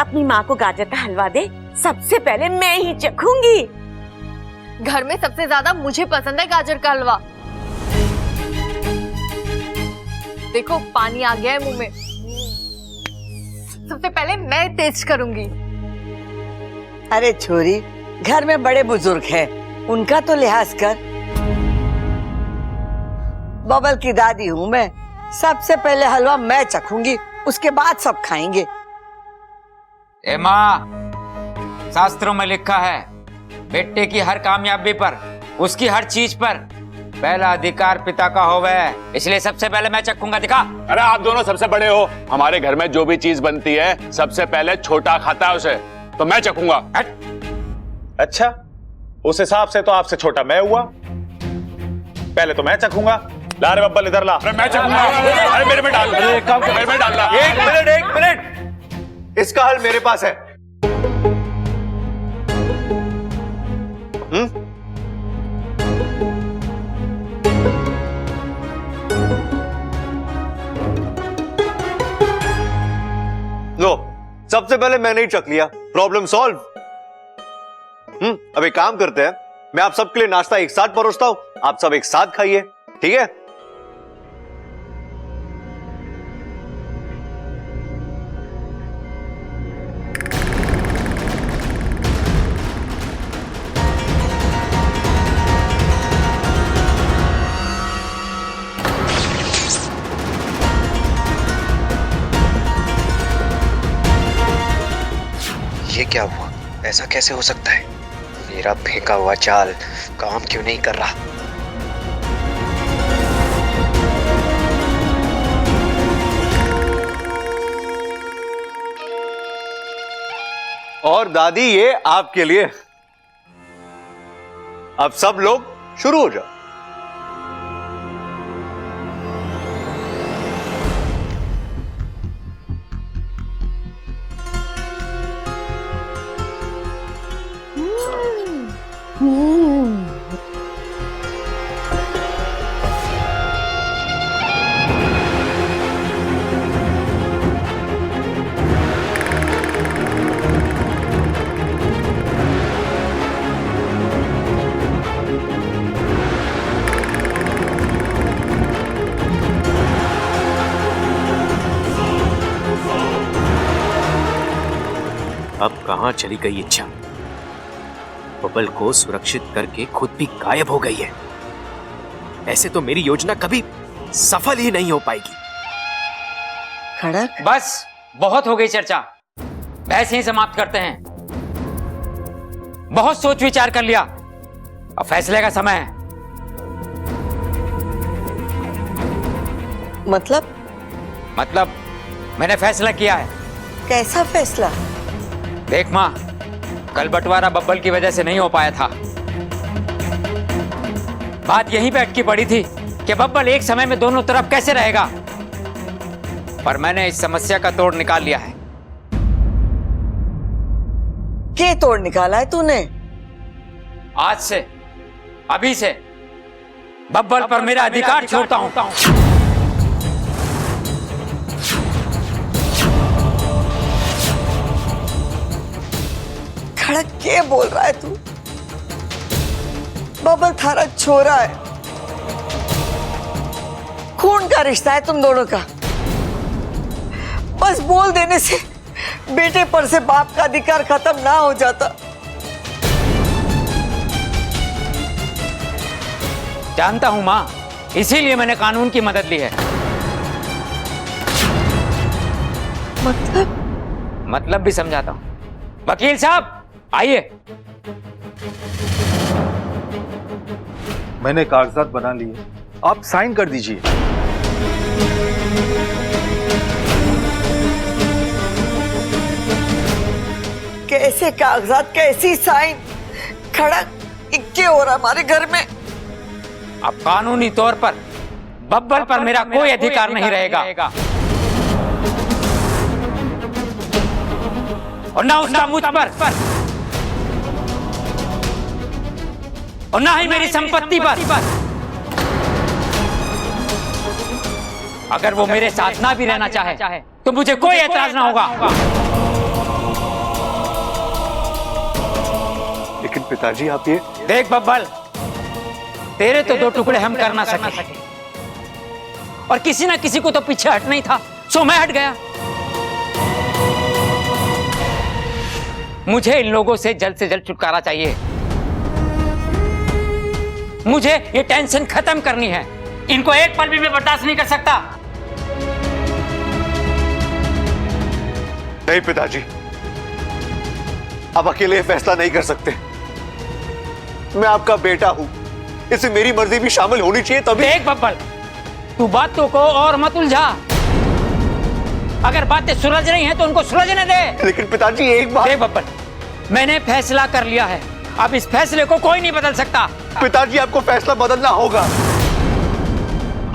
अपनी माँ को गाजर का हलवा दे, सबसे पहले मैं ही चखूंगी। घर में सबसे ज्यादा मुझे पसंद है गाजर का हलवा। देखो पानी आ गया है मुंह में। सबसे पहले मैं टेस्ट करूंगी। अरे छोरी, घर में बड़े बुजुर्ग हैं, उनका तो लिहाज कर। बबल की दादी हूँ मैं, सबसे पहले हलवा मैं चखूंगी, उसके बाद सब खाएंगे। ए माँ, शास्त्रों में लिखा है बेटे की हर कामयाबी पर, उसकी हर चीज पर पहला अधिकार पिता का होवे, इसलिए सबसे पहले मैं चखूंगा। दिखा। अरे आप दोनों सबसे बड़े हो, हमारे घर में जो भी चीज बनती है सबसे पहले छोटा खाता है उसे, तो मैं चखूंगा। अच्छा, उस हिसाब से तो आपसे छोटा मैं हुआ। पहले तो मैं चखूंगा। ला रे बब्बल, इधर ला। अरे मैं चखूंगा। अरे मेरे में डाल। अरे एक काम कर, मेरे में डालना। एक मिनट, इसका हल मेरे पास है। लो, सबसे पहले मैंने ही चख लिया, प्रॉब्लम सॉल्व। अब एक काम करते हैं, मैं आप सबके लिए नाश्ता एक साथ परोसता हूं, आप सब एक साथ खाइए, ठीक है? ये क्या हुआ? ऐसा कैसे हो सकता है? मेरा फेंका हुआ चाल काम क्यों नहीं कर रहा? और दादी, ये आपके लिए। अब सब लोग शुरू हो जाओ। अब कहां चली गई इच्छा? बबल को सुरक्षित करके खुद भी गायब हो गई है। ऐसे तो मेरी योजना कभी सफल ही नहीं हो पाएगी। खड़क, बस बहुत हो गई चर्चा, बहस यहीं समाप्त करते हैं। बहुत सोच विचार कर लिया, अब फैसले का समय है। मतलब मैंने फैसला किया है। कैसा फैसला? देख माँ, कल बंटवारा बब्बल की वजह से नहीं हो पाया था। बात यहीं पे अटकी पड़ी थी कि बब्बल एक समय में दोनों तरफ कैसे रहेगा, पर मैंने इस समस्या का तोड़ निकाल लिया है। क्या तोड़ निकाला है तूने? आज से, अभी से बब्बल पर मेरा अधिकार छोड़ता हूं। खड़क क्या बोल रहा है तू? बबल थारा छोरा है, खून का रिश्ता है तुम दोनों का। बस बोल देने से बेटे पर से बाप का अधिकार खत्म ना हो जाता। जानता हूं माँ, इसीलिए मैंने कानून की मदद ली है। मतलब भी समझाता हूं। वकील साहब आइए। मैंने कागजात बना लिए, आप साइन कर दीजिए। कैसे कागजात, कैसी साइन? खड़क इक्के हो रहा हमारे घर में। अब कानूनी तौर पर बब्बल पर मेरा कोई अधिकार नहीं रहेगा और ना उसका मुझ पर और ना ही मेरी संपत्ति पर। अगर वो मेरे साथ ना भी रहना चाहे तो मुझे कोई एतराज ना होगा। लेकिन पिताजी आप ये देख बब्बल, तेरे तो 2 टुकड़े हम कर ना सके और किसी ना किसी को तो पीछे हट नहीं था, सो मैं हट गया। मुझे इन लोगों से जल्द छुटकारा चाहिए। मुझे ये टेंशन खत्म करनी है। इनको एक पल भी मैं बर्दाश्त नहीं कर सकता। नहीं पिताजी, आप अकेले ये फैसला नहीं कर सकते। मैं आपका बेटा हूं, इसमें मेरी मर्जी भी शामिल होनी चाहिए तभी। देख बब्बल, तू बातों को और मत उलझा। अगर बातें सुलझ रही हैं तो उनको सुलझने दे। लेकिन पिताजी एक बात। देख बब्बल, मैंने फैसला कर लिया है, अब इस फैसले को कोई नहीं बदल सकता। पिताजी आपको फैसला बदलना होगा,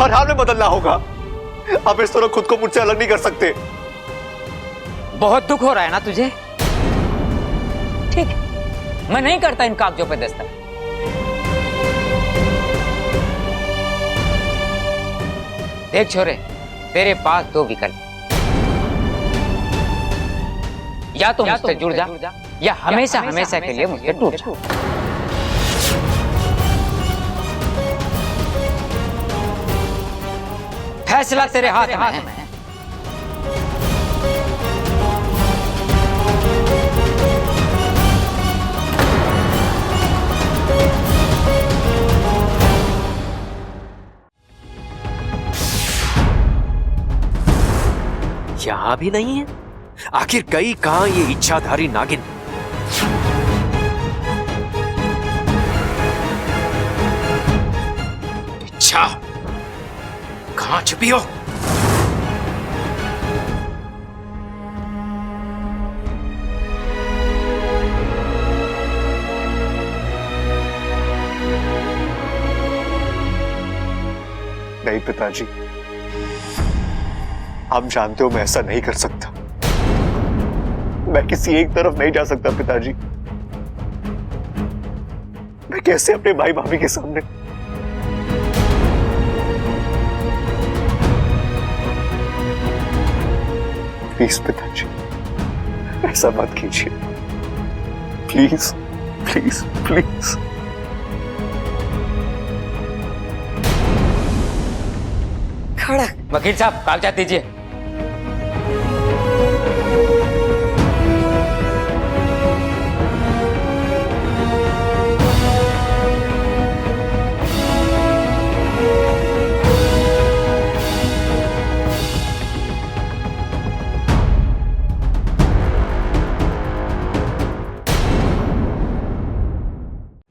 हर हाल में बदलना होगा। आप इस तरह खुद को मुझसे अलग नहीं कर सकते। बहुत दुख हो रहा है ना तुझे? ठीक, मैं नहीं करता इन कागजों पे दस्तखत। देख छोरे, तेरे पास 2 विकल्प, या तो मुझसे जुड़ जा या हमेशा के लिए मुझसे टूट जा। फैसला तेरे हाथ में है। यहां भी नहीं है। आखिर गई कहां ये इच्छाधारी नागिन? इच्छा कहां छुपी हो? नहीं पिताजी, आप जानते हो मैं ऐसा नहीं कर सकता। मैं किसी एक तरफ नहीं जा सकता पिताजी। मैं कैसे अपने भाई भाभी के सामने? प्लीज पिताजी, ऐसा मत कीजिए। Please please please. खड़क, वकील साहब कागजात दीजिए।